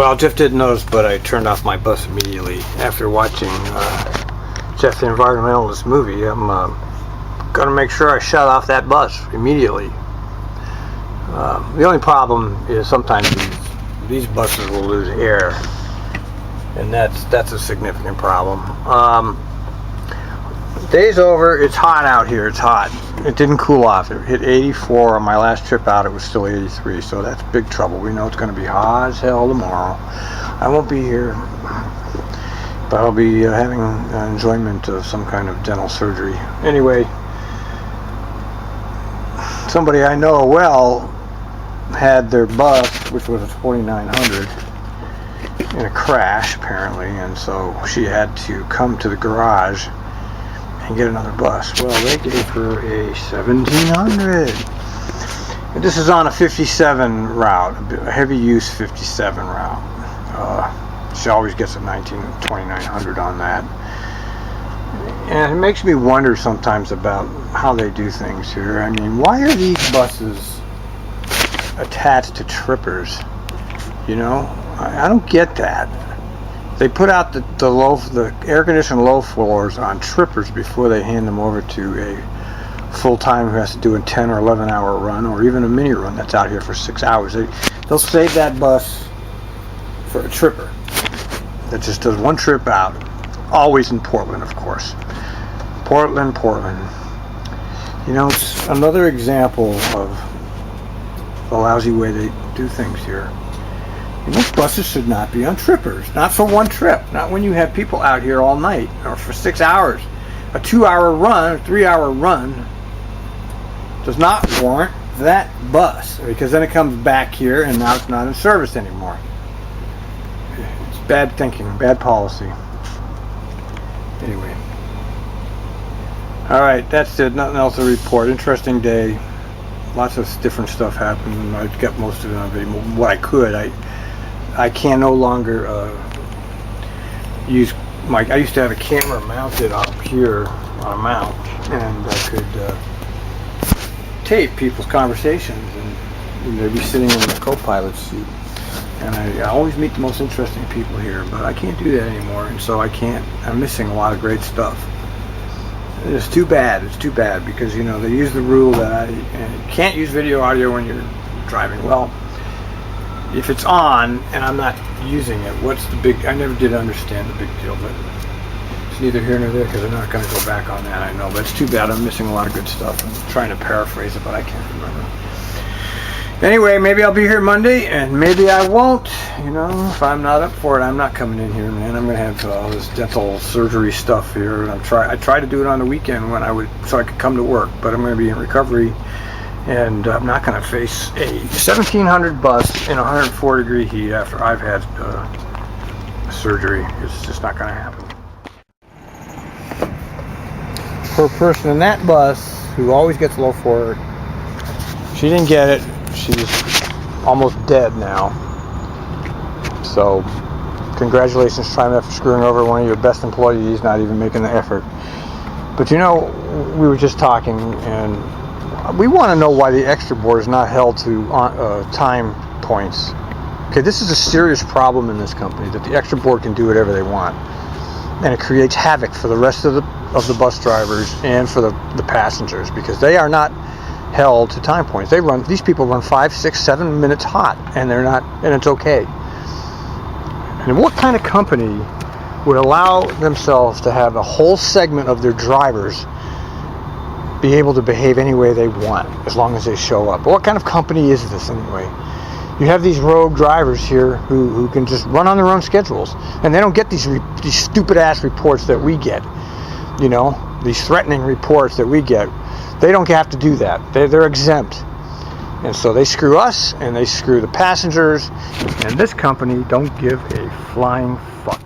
Well, Jeff didn't notice, but I turned off my bus immediately after watching Jeff the Environmentalist movie. I'm going to make sure I shut off that bus immediately. The only problem is sometimes these buses will lose air, and that's a significant problem. Day's over. It's hot out here. It's hot. It didn't cool off. It hit 84 on my last trip out. It was still 83, so that's big trouble. We know it's going to be hot as hell tomorrow. I won't be here, but I'll be having enjoyment of some kind of dental surgery. Anyway, somebody I know well had their bus, which was a 4900, in a crash apparently, and so she had to come to the garage and get another bus. Well, they gave her a 1700. And this is on a 57 route, a heavy use 57 route. She always gets a 2900 on that. And it makes me wonder sometimes about how they do things here. I mean, why are these buses attached to trippers? You know, I don't get that. They put out the air-conditioned low floors on trippers before they hand them over to a full-time who has to do a 10 or 11-hour run, or even a mini run that's out here for 6 hours. They'll save that bus for a tripper that just does one trip out, always in Portland, of course. Portland. You know, it's another example of the lousy way they do things here. And those buses should not be on trippers. Not for one trip. Not when you have people out here all night or for 6 hours. A 2-hour run, a 3-hour run does not warrant that bus, because then it comes back here and now it's not in service anymore. It's bad thinking, bad policy. Anyway. Alright, that's it. Nothing else to report. Interesting day. Lots of different stuff happened. I got most of it on video. What I could. I can no longer use I used to have a camera mounted up here on a mount, and I could tape people's conversations, and they'd be sitting in the co-pilot seat. And I always meet the most interesting people here, but I can't do that anymore, and so I'm missing a lot of great stuff. It's too bad. It's too bad, because, you know, they use the rule that you can't use video audio when you're driving. Well, if it's on and I'm not using it, what's the big... I never did understand the big deal, but it's neither here nor there, because I'm not going to go back on that, I know. But it's too bad. I'm missing a lot of good stuff. I'm trying to paraphrase it, but I can't remember. Anyway, maybe I'll be here Monday, and maybe I won't. You know, if I'm not up for it, I'm not coming in here, man. I'm going to have all this dental surgery stuff here. And I try to do it on the weekend so I could come to work, but I'm going to be in recovery. And I'm not going to face a 1700 bus in 104-degree heat after I've had surgery. It's just not going to happen. For a person in that bus who always gets low for it, she didn't get it. She's almost dead now. So, congratulations, TRIMET, for screwing over one of your best employees, not even making the effort. But you know, we were just talking, and we want to know why the extra board is not held to time points. Okay, this is a serious problem in this company, that the extra board can do whatever they want, and it creates havoc for the rest of the bus drivers and for the passengers, because they are not held to time points. These people run 5, 6, 7 minutes hot, and they're not, and it's okay. And what kind of company would allow themselves to have a whole segment of their drivers be able to behave any way they want, as long as they show up? What kind of company is this anyway? You have these rogue drivers here who can just run on their own schedules, and they don't get these stupid ass reports that we get. You know, these threatening reports that we get. They don't have to do that. They're exempt. And so they screw us, and they screw the passengers, and this company don't give a flying fuck.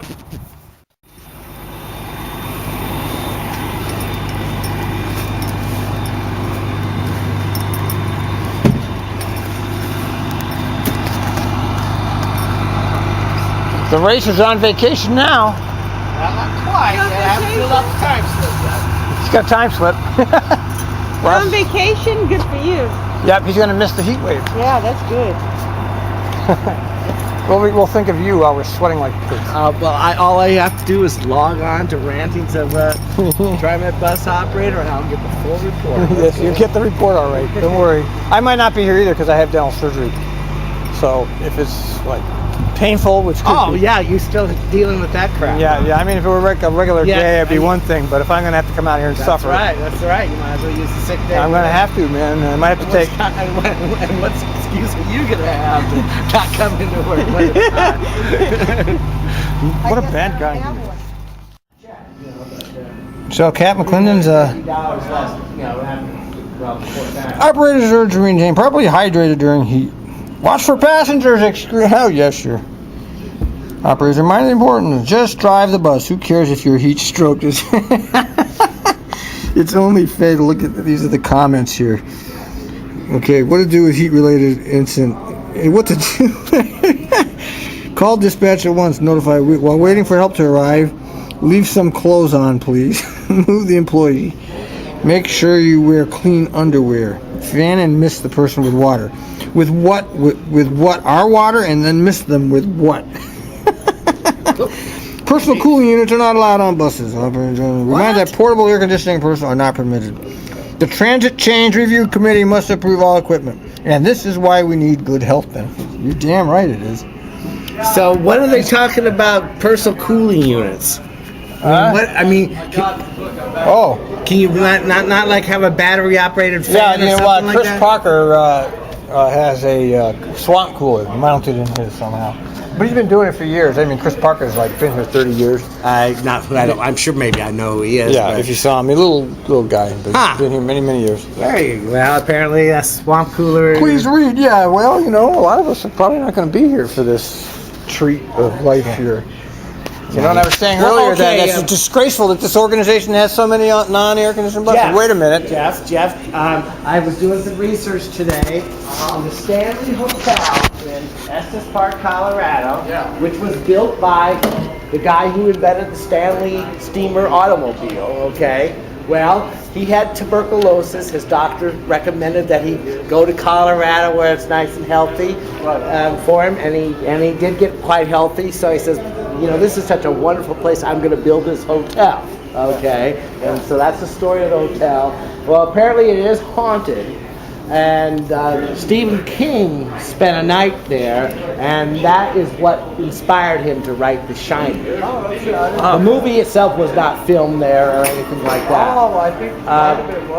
The racer's on vacation now. Not quite. I haven't filled out the time slip yet. He's got a time slip. Well, on vacation, good for you. Yep, he's going to miss the heat wave. Yeah, that's good. Well, we'll think of you while we're sweating like pigs. All I have to do is log on to Rantings of TRIMET bus operator, and I'll get the full report. Yes, you get the report all right. Don't worry. I might not be here either because I have dental surgery. So if it's like painful, which could be, yeah, you still dealing with that crap? Yeah. I mean, if it were a regular day, it'd be one thing. But if I'm gonna have to come out here and suffer, That's right. You might as well use the sick day. I'm gonna have to, man. I might have to take. And what excuse are you gonna have to not come into work when it's hot? What a bad guy. So, Cap McClendon's operators are to remain properly hydrated during heat. Watch for passengers excrete. Oh, yes, sure. Operators remind the importance. Just drive the bus. Who cares if your heat stroke is? It's only fair to look at these are the comments here. Okay, what to do with heat-related incident? What to do? Call dispatch at once. Notify while waiting for help to arrive. Leave some clothes on, please. Move the employee. Make sure you wear clean underwear. Fan and mist the person with water. With what? With what? Our water, and then mist them with what? Personal cooling units are not allowed on buses. Remind that portable air conditioning personnel are not permitted. The Transit Change Review Committee must approve all equipment. And this is why we need good health benefits. You're damn right it is. So when are they talking about personal cooling units? Can you not like have a battery operated fan or something like Chris that? Parker has a swamp cooler mounted in his somehow. But he's been doing it for years. I mean, Chris Parker's like been here 30 years. I'm sure maybe I know who he is. Yeah, but. if you saw him, a little guy, but he's been here many years. Very well. Apparently, a swamp cooler. Please read. Yeah, well, a lot of us are probably not going to be here for this treat of life here. You know what I was saying earlier? That it's disgraceful that this organization has so many non-air conditioned buses. Wait a minute. Jeff, I was doing some research today on the Stanley Hotel in Estes Park, Colorado, which was built by the guy who invented the Stanley steamer automobile, okay? Well, he had tuberculosis. His doctor recommended that he go to Colorado where it's nice and healthy for him, and he did get quite healthy. So he says, this is such a wonderful place. I'm going to build this hotel, okay? And so that's the story of the hotel. Well, apparently it is haunted. And Stephen King spent a night there, and that is what inspired him to write The Shining. The movie itself was not filmed there or anything like that.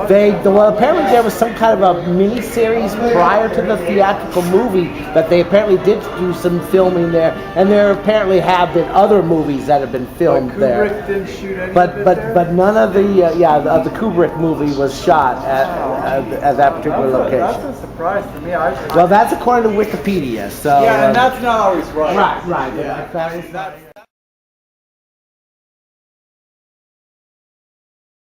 Apparently there was some kind of a mini-series prior to the theatrical movie that they apparently did do some filming there, and there apparently have been other movies that have been filmed there. Kubrick didn't shoot any But none of the the Kubrick movie was shot at that particular location. That's a surprise to me. Well, that's according to Wikipedia. So and that's not always right. Right. Yeah. That is not.